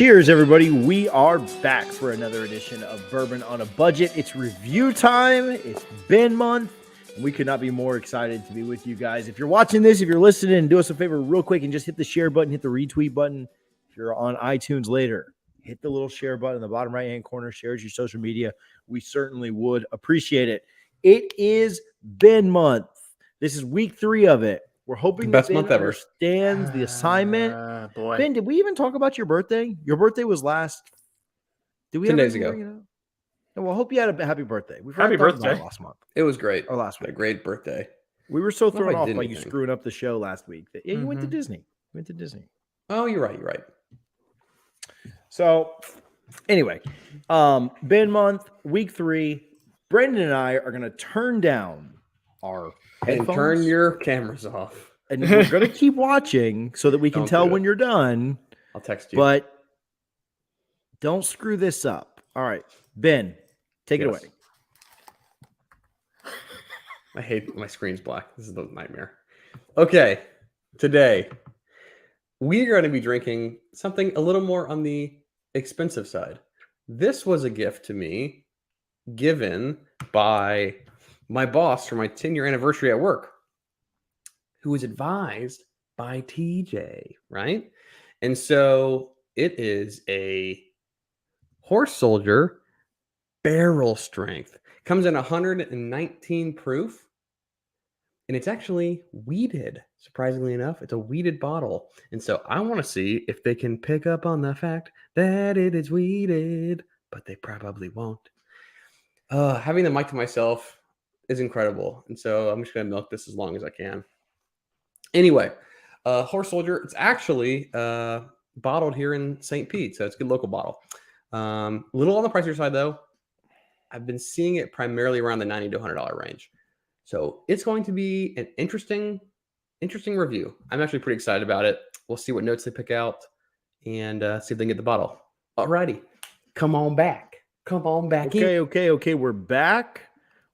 Cheers, everybody. We are back for another edition of Bourbon on a Budget. It's review time. It's Ben month. And we could not be more excited to be with you guys. If you're watching this, if you're listening, do us a favor real quick and just hit the share button, hit the retweet button. If you're on iTunes later, hit the little share button in the bottom right-hand corner. Share your social media. We certainly would appreciate it. It is Ben month. This is week 3 of it. We're hoping best that Ben month ever. understands the assignment. Boy. Ben, did we even talk about your birthday? Your birthday was last. Did we 10 ever days ago. bring it up? Well, I hope you had a happy birthday. We Happy forgot to talk about birthday. it last month It was great. or last A week. great birthday. We were so I don't know thrown if I off did by you anything. screwing up the show last week. That, you went to Mhm. Disney. You went to Disney. Oh, you're right. So, anyway, Ben month, week 3. Brendan and I are going to turn down our And headphones. turn your cameras off. And we're going to keep watching so that we can Don't tell do when it. you're done. I'll text you. But don't screw this up. All right, Ben, take it Yes. away. I hate my screen's black. This is the nightmare. Okay, today we are going to be drinking something a little more on the expensive side. This was a gift to me given by my boss for my 10-year anniversary at work, who was advised by TJ, right? And so it is a Horse Soldier barrel strength. Comes in 119 proof, and it's actually weeded. Surprisingly enough, it's a weeded bottle. And so I want to see if they can pick up on the fact that it is weeded, but they probably won't. Having the mic to myself is incredible. And so I'm just going to milk this as long as I can. Anyway, Horse Soldier, it's actually bottled here in St. Pete, so it's a good local bottle. A little on the pricier side, though. I've been seeing it primarily around the $90 to $100 range. So it's going to be an interesting review. I'm actually pretty excited about it. We'll see what notes they pick out and see if they can get the bottle. Alrighty. Come on back. Come on back in. Okay. We're back.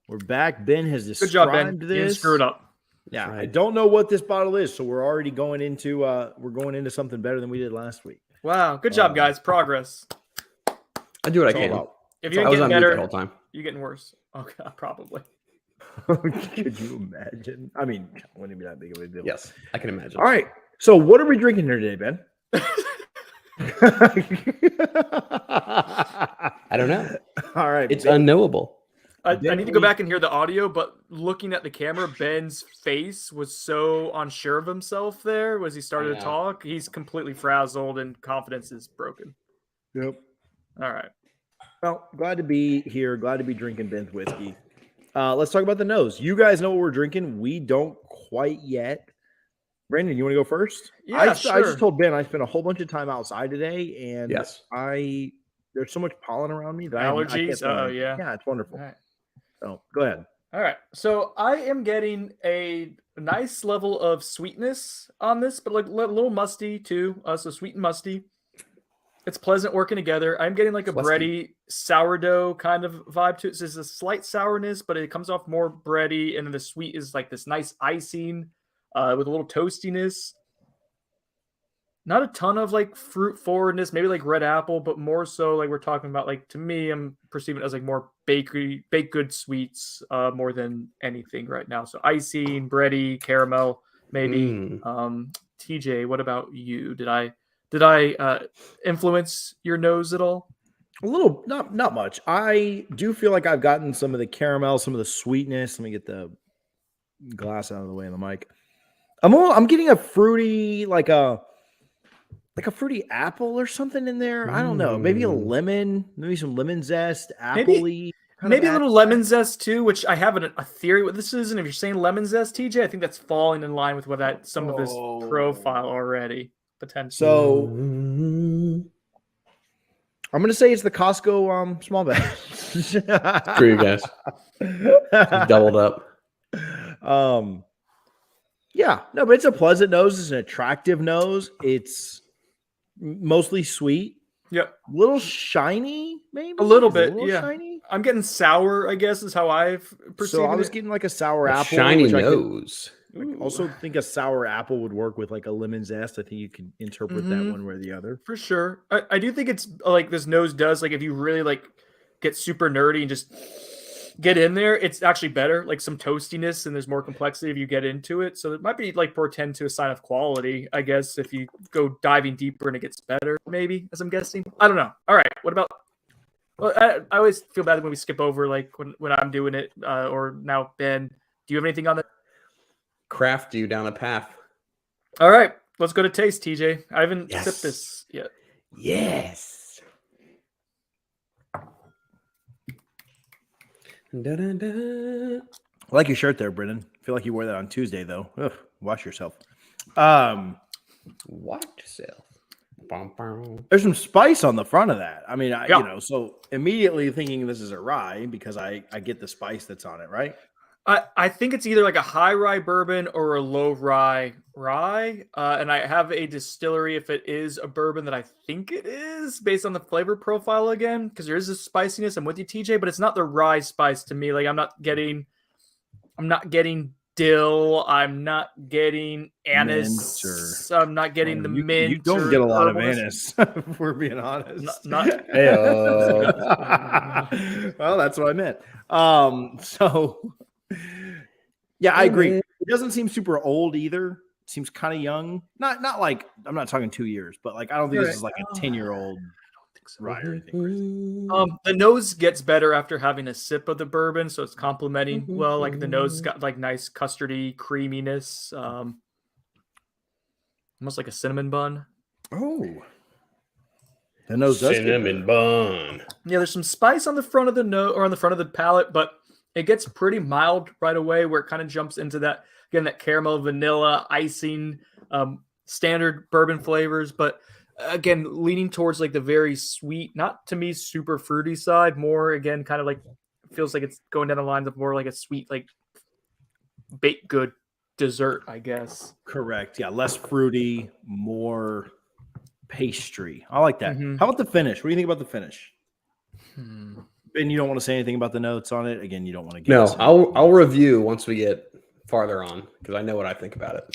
Ben has Good job, Ben. described You didn't this. screw it up. Yeah, Right. I don't know what this bottle is, so we're already going into something better than we did last week. Wow. Good job, guys. Progress. I do what I It's all can. about- If I you're was getting on mute the better, whole time. you're getting worse. Okay, probably. Could you imagine? I mean, it wouldn't be that big of a deal. Yes, I can imagine. All right. So, what are we drinking here today, Ben? I don't know. All right. It's unknowable. I need to go back and hear the audio, but looking at the camera, Ben's face was so unsure of himself there as he started to know. talk. He's completely frazzled and confidence is broken. Yep. All right. Well, glad to be here. Glad to be drinking Ben's whiskey. Let's talk about the nose. You guys know what we're drinking. We don't quite yet. Brandon, you want to go first? Yeah, I sure. just told Ben I spent a whole bunch of time outside today, and Yes. there's so much pollen around me that I can't Allergies? smell Oh, anything. yeah. Yeah, it's wonderful. All right. So go ahead. All right. So I am getting a nice level of sweetness on this, but like a little musty too. So sweet and musty. It's pleasant working together. I'm getting like a Slusty. bready sourdough kind of vibe to it. So there's a slight sourness, but it comes off more bready. And then the sweet is like this nice icing with a little toastiness. Not a ton of like fruit forwardness, maybe like red apple, but more so like we're talking about like, to me, I'm perceiving it as like more baked good sweets more than anything right now. So icing, bready, caramel, maybe. TJ, what about you? Did I influence your nose at all? A little, not much. I do feel like I've gotten some of the caramel, some of the sweetness. Let me get the glass out of the way of the mic. I'm getting a fruity, like a fruity apple or something in there. I don't know. Maybe a lemon, maybe some lemon zest, appley. Maybe a little lemon zest too, which I have a theory what this is. And if you're saying lemon zest, TJ, I think that's falling in line with what some of his profile already potentially. So I'm gonna say it's the Costco small bag. Screw you guys. Doubled up. Yeah, no, but it's a pleasant nose. It's an attractive nose. It's mostly sweet. Yep. A little shiny, maybe. A little Is it bit, yeah. Shiny? I'm getting sour, I guess, is how I've perceived So I was it. getting like a sour A apple. shiny which I could- nose. I also think a sour apple would work with like a lemon zest. I think you could interpret that one way or the other. For sure. I do think it's like this nose does, like if you really like get super nerdy and just get in there, it's actually better, like some toastiness, and there's more complexity if you get into it. So it might be like portend to a sign of quality, I guess, if you go diving deeper and it gets better, maybe, as I'm guessing. I don't know. All right. What about, well, I always feel bad when we skip over, like when I'm doing it, or now Ben, do you have anything on that? Craft you down a path. All right. Let's go to taste, TJ. I haven't sipped this yet. Yes. I like your shirt there, Brennan. I feel like you wore that on Tuesday, though. Ugh, wash yourself. Watch yourself. There's some spice on the front of that. I mean, Yeah. so immediately thinking this is a rye because I get the spice that's on it, right? I think it's either like a high rye bourbon or a low rye. And I have a distillery, if it is a bourbon, that I think it is based on the flavor profile again, because there is a spiciness. I'm with you, TJ, but it's not the rye spice to me. Like I'm not getting dill. I'm not getting anise. I'm not getting the mint. You don't get a lot of anise, if we're being honest. Not Well, that's what I meant. So yeah, I agree. It doesn't seem super old either. It seems kind of young. Not like, I'm not talking 2 years, but like I don't think this is like a 10-year-old rye or anything crazy. The nose gets better after having a sip of the bourbon, so it's complementing well. Like the nose has got like nice custardy creaminess, almost like a cinnamon bun. Oh, the nose does cinnamon bun. Yeah, there's some spice on the front of the nose or on the front of the palate, but it gets pretty mild right away, where it kind of jumps into that, again, that caramel, vanilla, icing, standard bourbon flavors. But again, leaning towards like the very sweet, not to me super fruity side, more again, kind of like feels like it's going down the lines of more like a sweet, like baked good dessert, I guess. Correct. Yeah, less fruity, more pastry. I like that. How about the finish? What do you think about the finish? Ben, you don't want to say anything about the notes on it? Again, you don't want to No, I'll review once we get farther on, because I know what I think about it.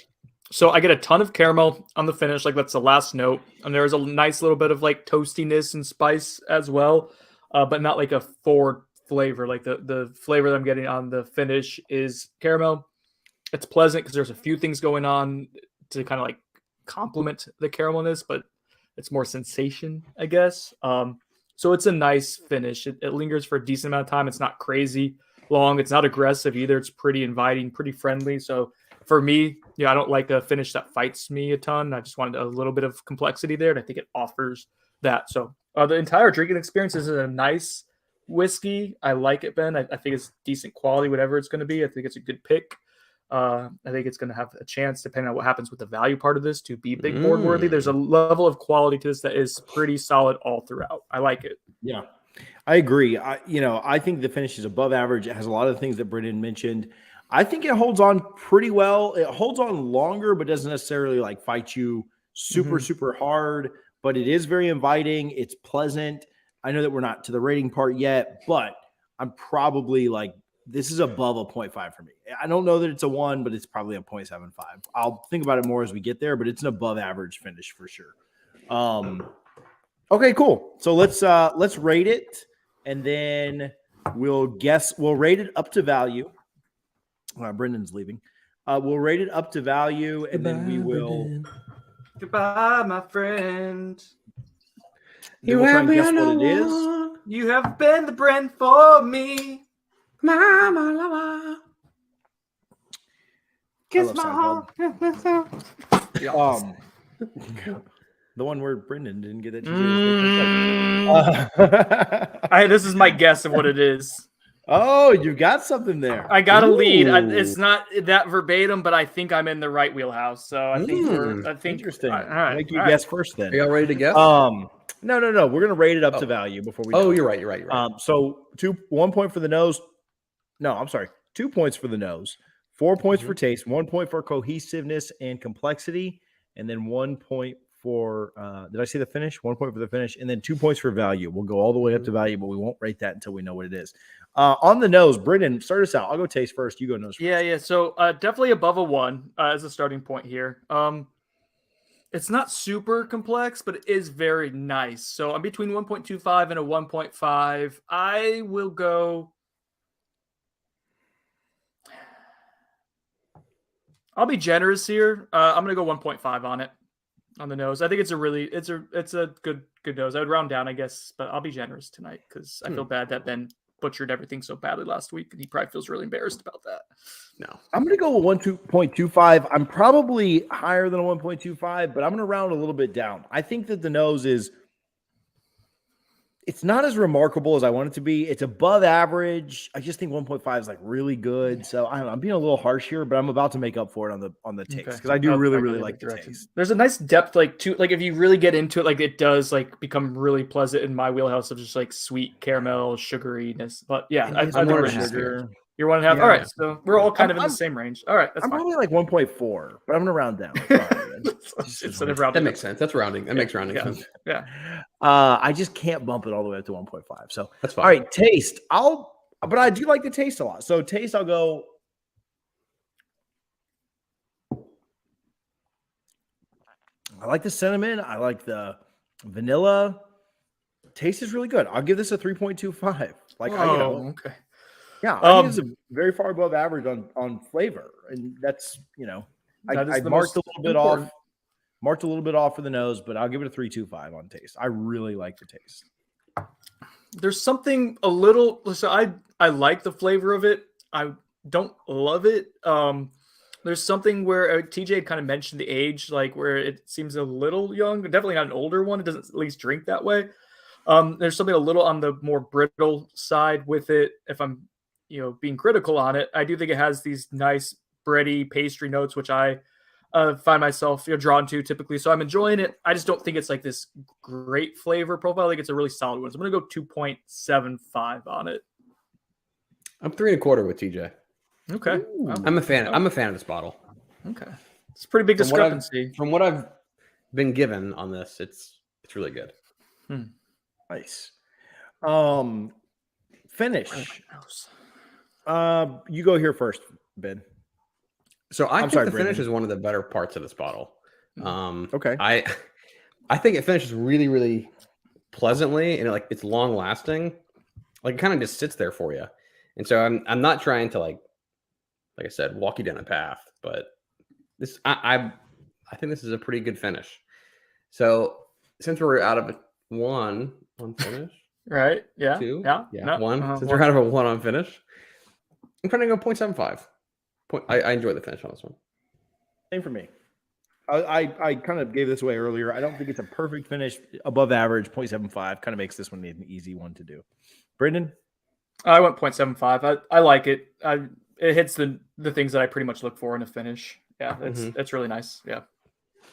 So I get a ton of caramel on the finish, like that's the last note, and there's a nice little bit of like toastiness and spice as well, but not like a forward flavor. Like the flavor that I'm getting on the finish is caramel. It's pleasant because there's a few things going on to kind of like complement the caramelness, but it's more sensation, I guess. So it's a nice finish. It lingers for a decent amount of time. It's not crazy long. It's not aggressive either. It's pretty inviting, pretty friendly. So for me, I don't like a finish that fights me a ton. I just wanted a little bit of complexity there, and I think it offers that. So the entire drinking experience is a nice whiskey. I like it, Ben. I think it's decent quality, whatever it's going to be. I think it's a good pick. I think it's going to have a chance, depending on what happens with the value part of this, to be big board worthy. There's a level of quality to this that is pretty solid all throughout. I like it. Yeah, I agree. I think the finish is above average. It has a lot of things that Brendan mentioned. I think it holds on pretty well. It holds on longer, but doesn't necessarily like fight you super hard. But it is very inviting. It's pleasant. I know that we're not to the rating part yet, but I'm probably like, this is above a 0.5 for me. I don't know that it's a 1, but it's probably a 0.75. I'll think about it more as we get there, but it's an above average finish for sure. Okay, cool. So let's rate it, and then we'll rate it up to value. Brendan's leaving. We'll rate it up to value, and then we will. Brendan. Goodbye, my friend. Then we'll try and guess what it is. You have been the Brent for me. Mama lava. Kiss my heart. The one where Brendan didn't get it. This is my guess of what it is. Oh, you got something there. I got a lead. It's not that verbatim, but I think I'm in the right wheelhouse. So I think interesting. All right, Make you guess first then. Are y'all ready to guess? No. We're gonna rate it up to value before we. You're right. So 1 point for the nose. No, I'm sorry. 2 points for the nose, 4 points for taste, 1 point for cohesiveness and complexity, and then 1 point for. Did I say the finish? 1 point for the finish, and then 2 points for value. We'll go all the way up to value, but we won't rate that until we know what it is. On the nose, Brendan, start us out. I'll go taste first. You go nose first. Yeah. So definitely above a 1 as a starting point here. It's not super complex, but it is very nice. So I'm between 1.25 and a 1.5. I will go. I'll be generous here. I'm gonna go 1.5 on it, on the nose. I think it's a good nose. I would round down, I guess, but I'll be generous tonight because I feel bad that Ben butchered everything so badly last week, and he probably feels really embarrassed about that. No, I'm going to go with 1.25. I'm probably higher than a 1.25, but I'm going to round a little bit down. I think that the nose it's not as remarkable as I want it to be. It's above average. I just think 1.5 is like really good. So I don't know, I'm being a little harsh here, but I'm about to make up for it on the taste because I do really like the taste. There's a nice depth, like if you really get into it, like it does like become really pleasant in my wheelhouse of just like sweet caramel sugariness. But yeah, I'm 1.5 here. You're 1.5. Yeah. All right, so we're all kind of in the same range. All right, that's I'm fine. probably like 1.4, but I'm gonna round down. Instead of rounding, that makes sense. That's rounding. That makes rounding sense. Yeah. I just can't bump it all the way up to 1.5. So That's fine. All right, taste. But I do like the taste a lot. So taste, I'll go. I like the cinnamon. I like the vanilla. Taste is really good. I'll give this a 3.25. Like, okay. Yeah, I think it's a very far above average on flavor, and that's I marked a little bit off. Marked a little bit off for the nose, but I'll give it a 3.25 on taste. I really like the taste. There's something a little. So I like the flavor of it. I don't love it. There's something where TJ had kind of mentioned the age, like where it seems a little young, but definitely not an older one. It doesn't at least drink that way. There's something a little on the more brittle side with it. If I'm being critical on it, I do think it has these nice bready pastry notes, which I find myself drawn to typically. So I'm enjoying it. I just don't think it's like this great flavor profile. I think it's a really solid one. So I'm going to go 2.75 on it. I'm 3.25 with TJ. Okay. Wow. I'm a fan. I'm a fan of this bottle. Okay. It's a pretty big discrepancy. From what I've been given on this, it's really good. Nice. Finish. You go here first, Ben. So I think the finish is one of the better parts of this bottle. Okay. I think it finishes really, really pleasantly, and it's long lasting. Like it kind of just sits there for you. And so I'm not trying to like I said, walk you down a path, but this I think this is a pretty good finish. So since we're out of one on finish, right? Yeah. Two, Yeah. No, one. Since we're out of a one on finish, I'm trying to go 0.75. I enjoy the finish on this one. Same for me. I kind of gave this away earlier. I don't think it's a perfect finish. Above average, 0.75 kind of makes this one an easy one to do. Brendan? I went 0.75. I like it. It hits the things that I pretty much look for in a finish. Yeah, it's really nice. Yeah.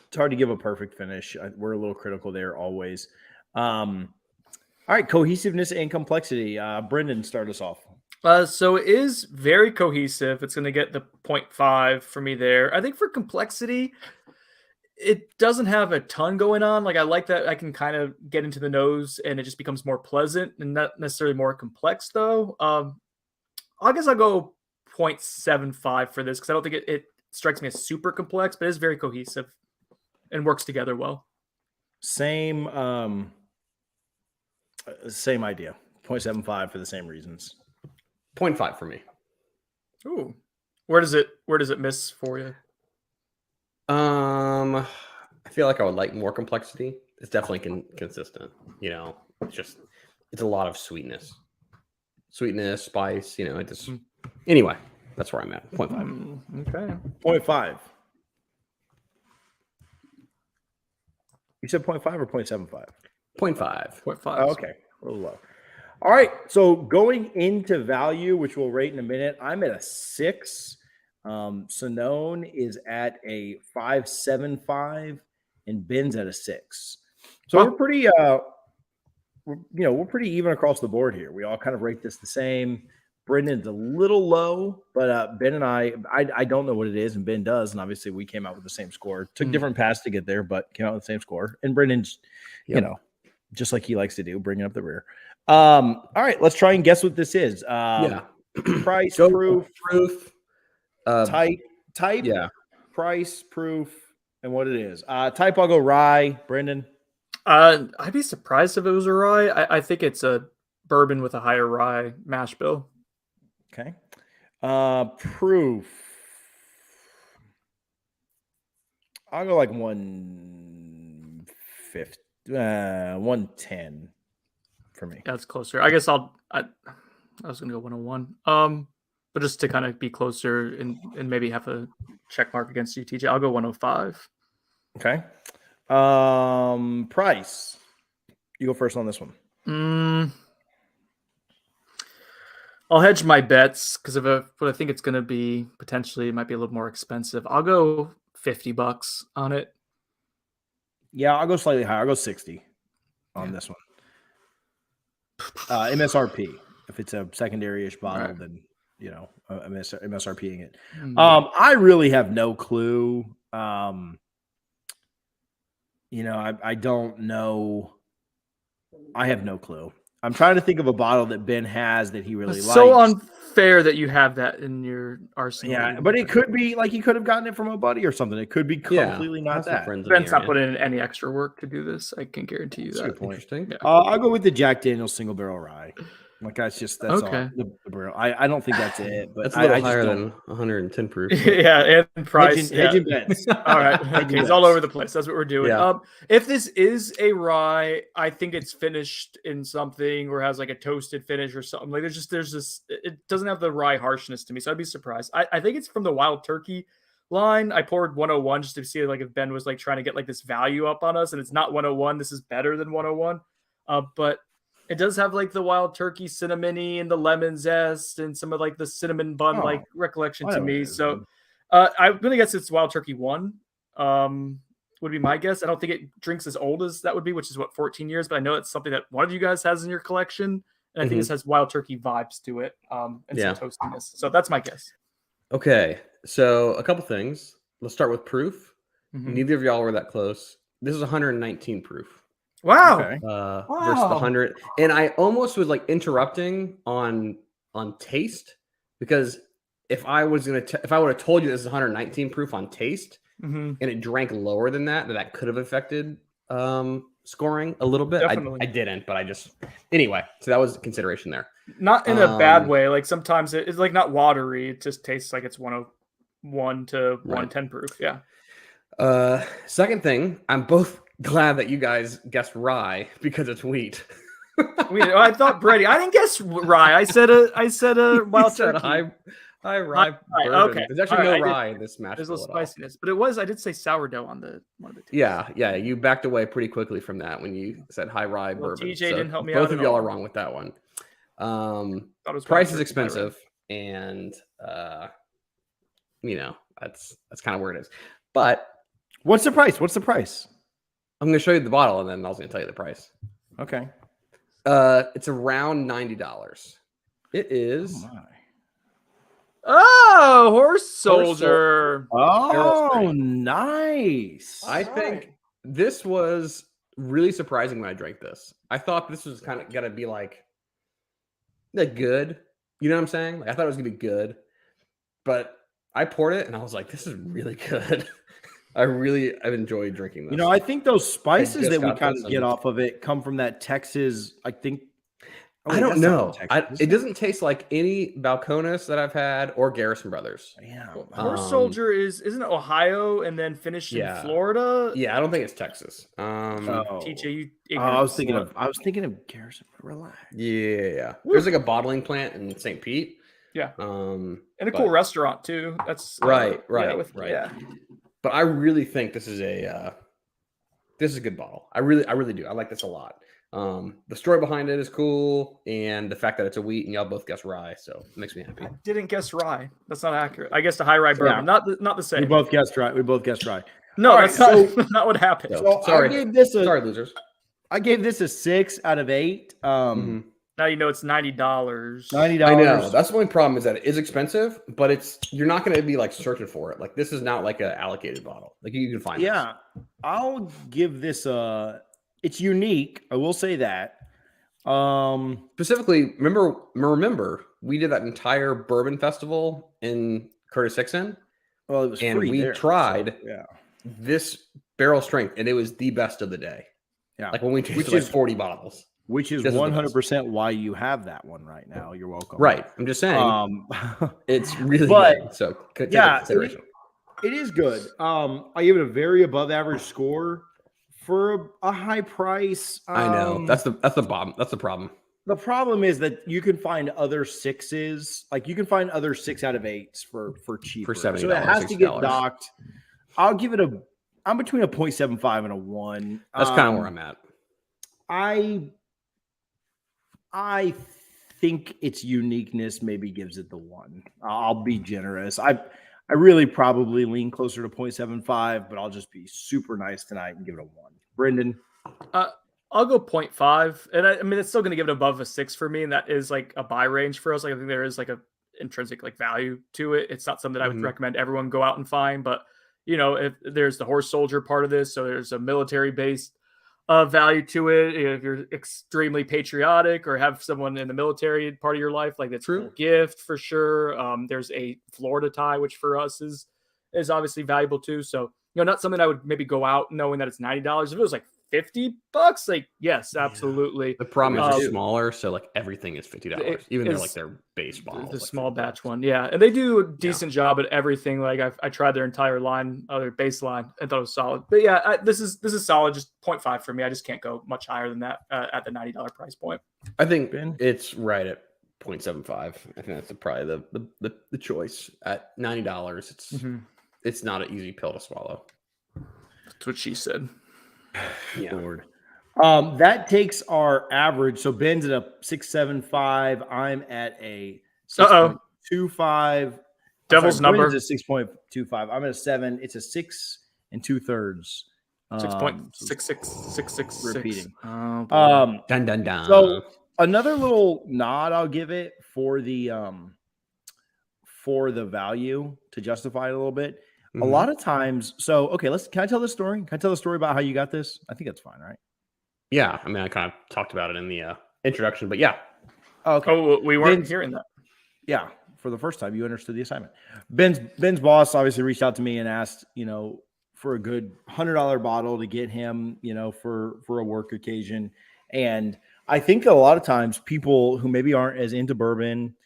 It's hard to give a perfect finish. We're a little critical there always. All right, cohesiveness and complexity. Brendan, start us off. So it is very cohesive. It's going to get the 0.5 for me there. I think for complexity, it doesn't have a ton going on. Like I like that I can kind of get into the nose and it just becomes more pleasant and not necessarily more complex though. I guess I'll go 0.75 for this because I don't think it strikes me as super complex, but it's very cohesive and works together well. Same idea. 0.75 for the same reasons. 0.5 for me. Ooh. Where does it miss for you? I feel like I would like more complexity. It's definitely consistent. It's a lot of sweetness, spice. It just anyway. That's where I'm at. 0.5. Okay. 0.5. You said 0.5 or 0.75? 0.5. 0.5. Oh, okay. A little low. All right. So going into value, which we'll rate in a minute, I'm at a 6. Sonone is at a 5.75 and Ben's at a 6. So we're pretty we're pretty even across the board here. We all kind of rate this the same. Brendan's a little low, but Ben and I don't know what it is, and Ben does, and obviously we came out with the same score. Took different paths to get there, but came out with the same score. And Brendan's, just like he likes to do, bringing up the rear. All right, let's try and guess what this is. Yeah. Price, Go proof, proof. type, Yeah. price, proof, and what it is. Type, I'll go rye. Brendan. I'd be surprised if it was a rye. I think it's a bourbon with a higher rye mash bill. Okay. Proof. I'll go like 150, 110 for me. That's closer. I guess I was gonna go 101. But just to kind of be closer and maybe have a check mark against you, TJ, I'll go 105. Okay. Price. You go first on this one. I'll hedge my bets because what I think it's gonna be potentially it might be a little more expensive. I'll go $50 on it. Yeah, I'll go slightly higher. I'll go 60 on this one. MSRP. If it's a secondary-ish bottle, Right. then MSRPing it. I really have no clue. I don't know. I have no clue. I'm trying to think of a bottle that Ben has that he really It's likes. so unfair that you have that in your arsenal. Yeah, but it could be like he could have gotten it from a buddy or something. It could be completely not that. Ben's not putting in any extra work to do this. I can guarantee you That's a that. good point. Interesting. Yeah. I'll go with the Jack Daniel's single barrel rye. Like that's Okay. all. The barrel. I don't think that's it, but That's a little I just higher don't- than 110 proof. Yeah, and price. hedging bets. All right. Okay, it's all over the place. That's what we're doing. Yeah. If this is a rye, I think it's finished in something or has like a toasted finish or something. Like there's this. It doesn't have the rye harshness to me, so I'd be surprised. I think it's from the Wild Turkey line. I poured 101 just to see like if Ben was like trying to get like this value up on us, and it's not 101. This is better than 101. But it does have like the Wild Turkey cinnamony and the lemon zest and some of like the cinnamon bun like recollection to me. So I'm gonna guess it's Wild Turkey 1. Would be my guess. I don't think it drinks as old as that would be, which is 14 years, but I know it's something that one of you guys has in your collection. And I think this has Wild Turkey vibes to it. And some toastiness. So that's my guess. Okay. So a couple things. Let's start with proof. Mhm. Neither of y'all were that close. This is 119 proof. Wow. Okay. Versus the 100. And I almost was like interrupting on taste because if I would have told you this is 119 proof on taste and it drank lower than that could have affected scoring a little bit. Definitely. I didn't, but anyway. So that was a consideration there. Not in a bad way. Like sometimes it's like not watery. It just tastes like it's 101 to 110 proof. Yeah. Second thing, I'm both glad that you guys guessed rye because it's wheat. I thought Brady. I didn't guess rye. I said a Wild Turkey. High rye bourbon. Okay. There's actually no rye in this match. There's a little spiciness, but I did say sourdough on the one of the two. Yeah. You backed away pretty quickly from that when you said high rye bourbon. TJ didn't help me out. Both of at y'all all. are wrong with that one. Wild Price is Turkey, expensive, and that's kind of where it is. But What's the price? I'm going to show you the bottle, and then I was going to tell you the price. Okay. It's around $90. It is. Oh, Horse Soldier. Oh, nice. I think this was really surprising when I drank this. I thought this was kind of going to be like good. You know what I'm saying? Like, I thought it was going to be good. But I poured it, and I was like, this is really good. I've enjoyed drinking this. I think those spices that we got kind this of get off of it come from that Texas, I think. I don't know. It doesn't taste like any Balcones that I've had or Garrison Brothers. Yeah. Horse Soldier isn't it Ohio and then finished in Florida? Yeah, I don't think it's Texas. TJ, you I was thinking of Garrison. Relax. Yeah. There's like a bottling plant in St. Pete. Yeah. And a cool restaurant too. That's right. Yeah. But I really think this is a good bottle. I really do. I like this a lot. The story behind it is cool, and the fact that it's a wheat and y'all both guessed rye, so it makes me happy. I didn't guess rye. That's not accurate. I guessed a high rye bourbon. Not the same. We both guessed right. No, All that's right, not what happened. So sorry. Sorry, losers. I gave this a 6 out of 8. Now you know it's $90. $90. I know. That's the only problem is that it is expensive, but you're not going to be like searching for it. Like this is not like an allocated bottle. Like you can find. Yeah, I'll give this it's unique. I will say that. Specifically, remember, we did that entire bourbon festival in Curtis Hickson, Well, it was and free we there. tried So, yeah. this barrel strength, and it was the best of the day. Yeah. Like when we tasted like 40 bottles. Which is This is the best. 100% why you have that one right now. You're welcome. Right. I'm just saying it's really but good. So take that yeah, into consideration. it is good. I give it a very above average score for a high price. I know. That's the problem. That's the problem. The problem is that you can find other 6s, like you can find other 6 out of 8s for cheaper. For $70, so it has to get $60. docked. I'll give it I'm between a 0.75 and a 1. That's kind of where I'm at. I think its uniqueness maybe gives it the 1. I'll be generous. I really probably lean closer to 0.75, but I'll just be super nice tonight and give it a 1. Brendan? I'll go 0.5. And I mean, it's still going to give it above a 6 for me. And that is like a buy range for us. Like, I think there is like a intrinsic like value to it. It's not something that I would recommend everyone go out and find, but if there's the horse soldier part of this, so there's a military based value to it. If you're extremely patriotic or have someone in the military part of your life, like that's a cool gift for sure. There's a Florida tie, which for us is obviously valuable too. So, not something I would maybe go out knowing that it's $90. If it was like $50, like, yes, absolutely. The problem is they're smaller, so like everything is $50, even though like their base bottles. The small batch one, yeah, and they do a decent job at everything. Like I tried their entire line, their base line, I thought it was solid. But yeah, this is solid, just 0.5 for me. I just can't go much higher than that at the $90 price point. I think it's right at 0.75. I think that's probably the choice at $90. It's not an easy pill to swallow. That's what she said. Yeah. Lord. That takes our average. So Ben's at a 6.75. I'm at a 6.25. Devil's number. Ben's at 6.25. I'm at a 7. It's a 6 2/3. 6.6666. Repeating. Dun dun dun. So another little nod I'll give it for the value to justify it a little bit. A lot of times, can I tell this story? Can I tell the story about how you got this? I think that's fine, right? Yeah, I mean, I kind of talked about it in the introduction, but yeah. Okay. Oh, we weren't hearing that. Yeah, for the first time, you understood the assignment. Ben's boss obviously reached out to me and asked, for a good $100 bottle to get him, for a work occasion. And I think a lot of times people who maybe aren't as into bourbon,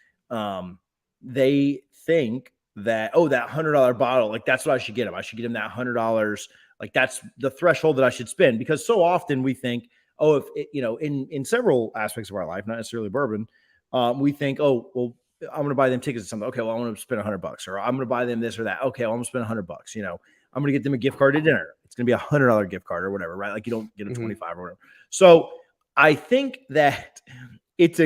they think that that $100 bottle, like that's what I should get him. I should get him that $100. Like that's the threshold that I should spend, because so often we think, if it, in several aspects of our life, not necessarily bourbon, we think, I'm going to buy them tickets to something. Okay, well, I'm going to spend $100, or I'm going to buy them this or that. Okay, well, I'm going to spend $100. I'm going to get them a gift card to dinner. It's going to be $100 gift card or whatever, right? Like you don't get a 25 or whatever. So I think that it's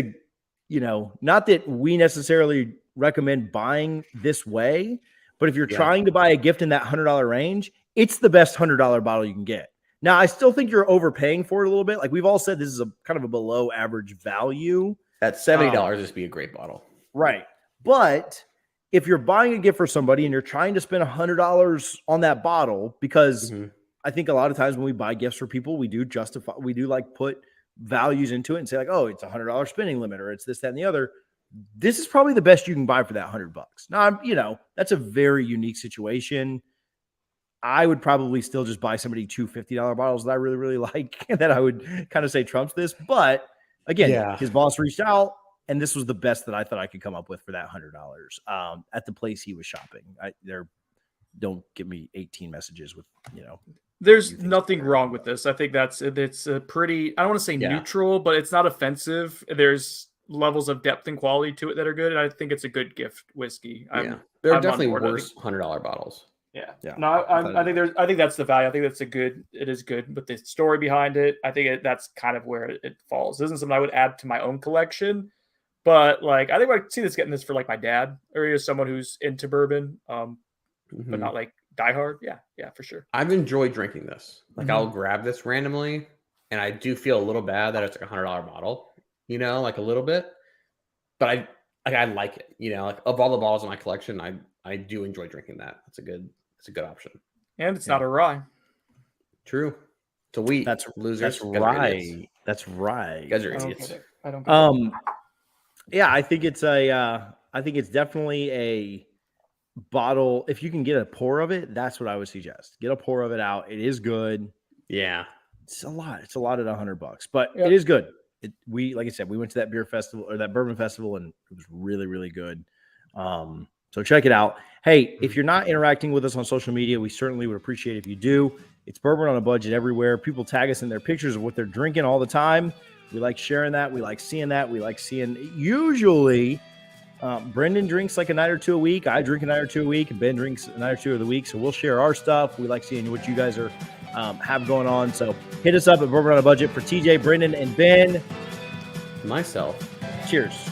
not that we necessarily recommend buying this way, but if you're trying to buy a gift in that $100 range, it's the best $100 bottle you can get. Now, I still think you're overpaying for it a little bit. Like we've all said, this is a kind of a below average value. At $70, this would be a great bottle. Right. But if you're buying a gift for somebody and you're trying to spend $100 on that bottle, because I think a lot of times when we buy gifts for people, we do like put values into it and say like, it's $100 spending limit, or it's this, that, and the other. This is probably the best you can buy for that $100. Now, that's a very unique situation. I would probably still just buy somebody two $50 bottles that I really, really like, and that I would kind of say trumps this. But again, his boss reached out, and this was the best that I thought I could come up with for that $100 at the place he was shopping. Don't give me 18 messages with, There's nothing wrong with this. I think it's a pretty, I don't want to say neutral, but it's not offensive. There's levels of depth and quality to it that are good, and I think it's a good gift whiskey. There are definitely worse $100 bottles. Yeah. No, I think that's the value. I think it is good, but the story behind it, I think that's kind of where it falls. This isn't something I would add to my own collection, but like I think I see this getting this for like my dad, or someone who's into bourbon, but not like diehard. Yeah, for sure. I've enjoyed drinking this. Like I'll grab this randomly, and I do feel a little bad that it's like $100 bottle. Like a little bit, but I like it. Like of all the bottles in my collection, I do enjoy drinking that. It's a good option. And it's not a rye. True. to wheat. That's losers. That's You guys are idiots. right. That's right. You guys are I don't idiots. get it. I don't get it. Yeah, I think it's I think it's definitely a bottle. If you can get a pour of it, that's what I would suggest. Get a pour of it out. It is good. Yeah. It's a lot. It's a lot at $100, but Yep. it is good. Like I said, we went to that beer festival or that bourbon festival, and it was really, really good. So check it out. Hey, if you're not interacting with us on social media, we certainly would appreciate if you do. It's Bourbon on a Budget everywhere. People tag us in their pictures of what they're drinking all the time. We like sharing that. We like seeing that. We like seeing usually Brendan drinks like a night or two a week. I drink a night or two a week, and Ben drinks a night or two of the week. So we'll share our stuff. We like seeing what you guys are have going on. So hit us up at Bourbon on a Budget for TJ, Brendan, and Ben. Myself. Cheers.